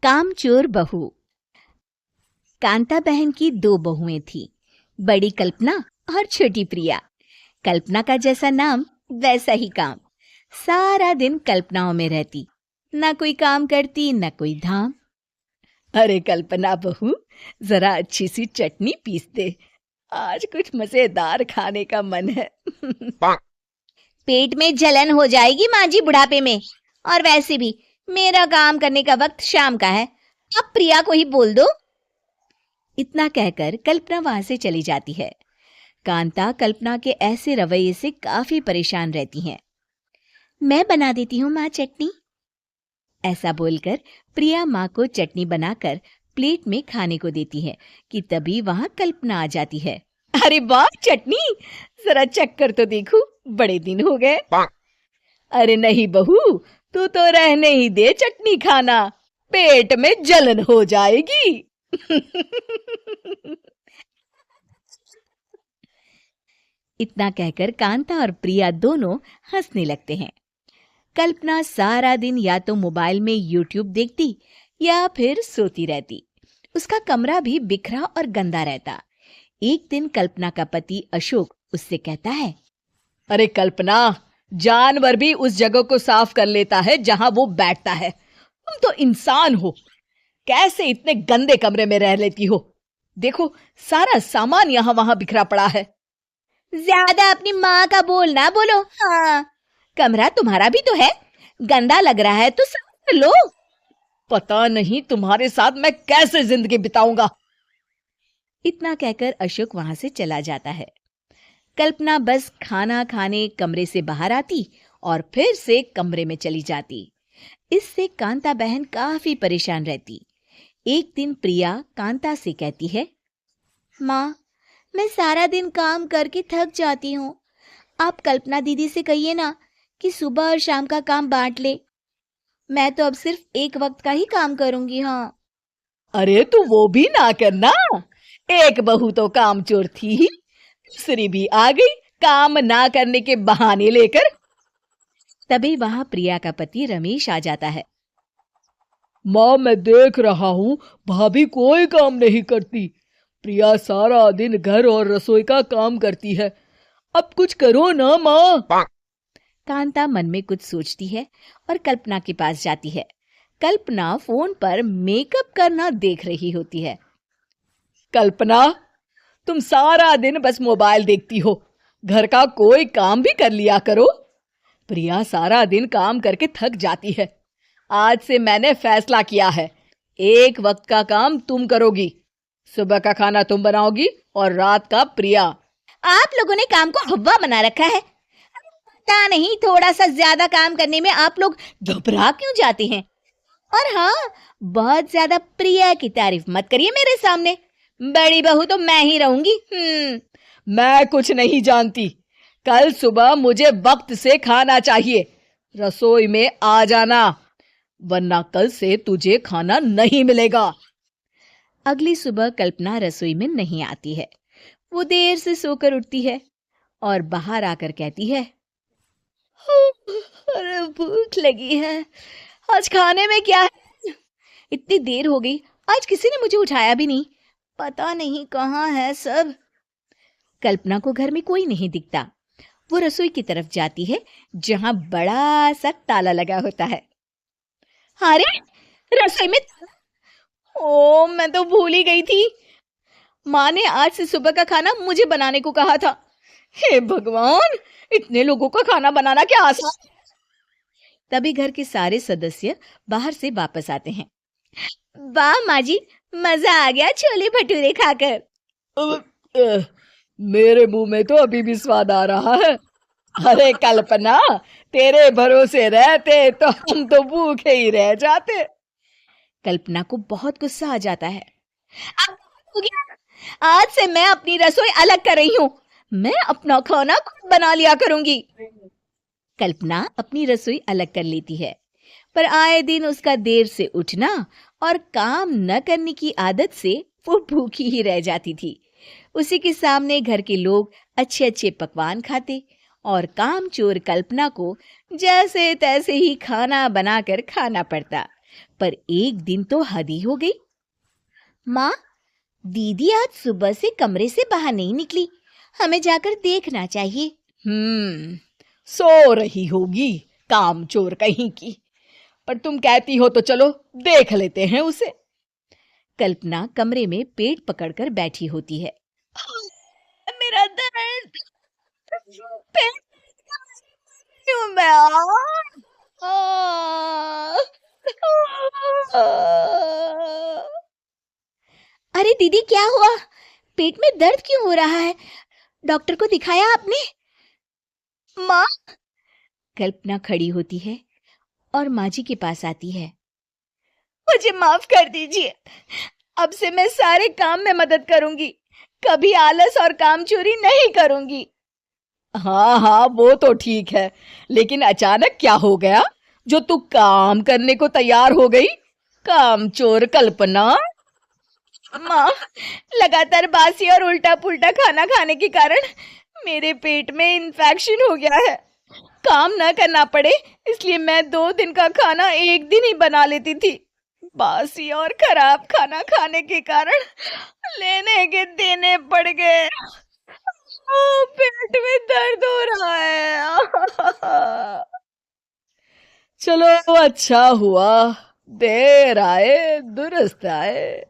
कामचोर बहू। कांता बहन की दो बहुएं थीं, बड़ी कल्पना और छोटी प्रिया। कल्पना का जैसा नाम वैसा ही काम। सारा दिन कल्पनाओं में रहती, ना कोई काम करती ना कोई धाम। अरे कल्पना बहू, जरा अच्छी सी चटनी पीस दे, आज कुछ मजेदार खाने का मन है। पेट में जलन हो जाएगी माँ जी बुढ़ापे में, और वैसे भी मेरा काम करने का वक्त शाम का है, अब प्रिया को ही बोल दो। इतना कहकर कल्पना वहां से चली जाती है। कांता कल्पना के ऐसे रवैये से काफी परेशान रहती हैं। मैं बना देती हूँ माँ चटनी। ऐसा बोलकर प्रिया माँ को चटनी बनाकर प्लेट में खाने को देती है कि तभी वहां कल्पना आ जाती है। अरे वाह चटनी, जरा चक्कर तो देखूं, बड़े दिन हो गए। अरे नहीं बहू, तू तो रहने ही दे चटनी खाना, पेट में जलन हो जाएगी। इतना कहकर कांता और प्रिया दोनों हंसने लगते हैं। कल्पना सारा दिन या तो मोबाइल में यूट्यूब देखती या फिर सोती रहती। उसका कमरा भी बिखरा और गंदा रहता। एक दिन कल्पना का पति अशोक उससे कहता है, अरे कल्पना, जानवर भी उस जगह को साफ कर लेता है जहां वो बैठता है, तुम तो इंसान हो, कैसे इतने गंदे कमरे में रह लेती हो? देखो सारा सामान यहाँ वहां बिखरा पड़ा है। ज्यादा अपनी माँ का बोल ना बोलो। हाँ, कमरा तुम्हारा भी तो है, गंदा लग रहा है तो साफ कर लो। पता नहीं तुम्हारे साथ मैं कैसे जिंदगी बिताऊंगा। इतना कहकर अशोक वहां से चला जाता है। कल्पना बस खाना खाने कमरे से बाहर आती और फिर से कमरे में चली जाती। इससे कांता बहन काफी परेशान रहती। एक दिन प्रिया कांता से कहती है, माँ, मैं सारा दिन काम करके थक जाती हूँ, आप कल्पना दीदी से कहिए ना कि सुबह और शाम का काम बांट ले। मैं तो अब सिर्फ एक वक्त का ही काम करूंगी। हाँ। अरे तू वो भी ना करना, एक बहू तो कामचोर थी ही, दूसरी भी आ गई काम ना करने के बहाने लेकर। तभी वहां प्रिया का पति रमेश आ जाता है। माँ, मैं देख रहा हूँ भाभी कोई काम नहीं करती, प्रिया सारा दिन घर और रसोई का काम करती है, अब कुछ करो ना माँ। कांता मन में कुछ सोचती है और कल्पना के पास जाती है। कल्पना फोन पर मेकअप करना देख रही होती है। कल्पना, तुम सारा दिन बस मोबाइल देखती हो, घर का कोई काम भी कर लिया करो। प्रिया सारा दिन काम करके थक जाती है, आज से मैंने फैसला किया है, एक वक्त का काम तुम करोगी, सुबह का खाना तुम बनाओगी और रात का प्रिया। आप लोगों ने काम को हव्वा बना रखा है, पता नहीं थोड़ा सा ज्यादा काम करने में आप लोग घबरा क्यों जाते हैं। और हाँ, बहुत ज्यादा प्रिया की तारीफ मत करिए मेरे सामने, बड़ी बहू तो मैं ही रहूंगी। मैं कुछ नहीं जानती, कल सुबह मुझे वक्त से खाना चाहिए, रसोई में आ जाना, वरना कल से तुझे खाना नहीं मिलेगा। अगली सुबह कल्पना रसोई में नहीं आती है। वो देर से सोकर उठती है और बाहर आकर कहती है, अरे भूख लगी है, आज खाने में क्या है? इतनी देर हो गई, आज किसी ने मुझे उठाया भी नहीं, पता नहीं कहाँ है सब। कल्पना को घर में कोई नहीं दिखता। वो रसोई की तरफ जाती है जहां बड़ा सा ताला लगा होता है। अरे रसोई में, ओ मैं तो भूल ही गई थी, माँ ने आज से सुबह का खाना मुझे बनाने को कहा था। हे भगवान, इतने लोगों का खाना बनाना क्या आसान। तभी घर के सारे सदस्य बाहर से वापस आते हैं। वाह माँ जी, मजा आ गया छोले भटूरे खाकर। मेरे मुंह में तो अभी भी स्वाद आ रहा है। अरे कल्पना, तेरे भरोसे रहते तो हम तो भूखे ही रह जाते। कल्पना को बहुत गुस्सा आ जाता है। अब हो गया, आज से मैं अपनी रसोई अलग कर रही हूँ, मैं अपना खाना खुद बना लिया करूंगी। कल्पना अपनी रसोई अलग कर लेती है, पर आए दिन उसका देर से उठना और काम न करने की आदत से वो भूखी ही रह जाती थी। उसी के सामने घर के लोग अच्छे अच्छे पकवान खाते और कामचोर कल्पना को जैसे तैसे ही खाना बनाकर खाना पड़ता। पर एक दिन तो हद ही हो गई। माँ, दीदी आज सुबह से कमरे से बाहर नहीं निकली, हमें जाकर देखना चाहिए। सो रही होगी कामचोर कहीं की, पर तुम कहती हो तो चलो देख लेते हैं उसे। कल्पना कमरे में पेट पकड़कर बैठी होती है। मेरा दर्द, पेट क्यों मैं अरे दीदी, क्या हुआ? पेट में दर्द क्यों हो रहा है? डॉक्टर को दिखाया आपने? माँ, कल्पना खड़ी होती है और माँ जी के पास आती है। मुझे माफ कर दीजिए, अब से मैं सारे काम में मदद करूंगी, कभी आलस और काम चोरी नहीं करूंगी। हाँ हाँ, वो तो ठीक है, लेकिन अचानक क्या हो गया जो तू काम करने को तैयार हो गई? कामचोर कल्पना। माँ, लगातार बासी और उल्टा पुल्टा खाना खाने के कारण मेरे पेट में इन्फेक्शन हो गया है। काम न करना पड़े इसलिए मैं 2 दिन का खाना एक दिन ही बना लेती थी। बासी और खराब खाना खाने के कारण लेने के देने पड़ गए। पेट में दर्द हो रहा है। चलो अच्छा हुआ, देर आए दुरुस्त आए।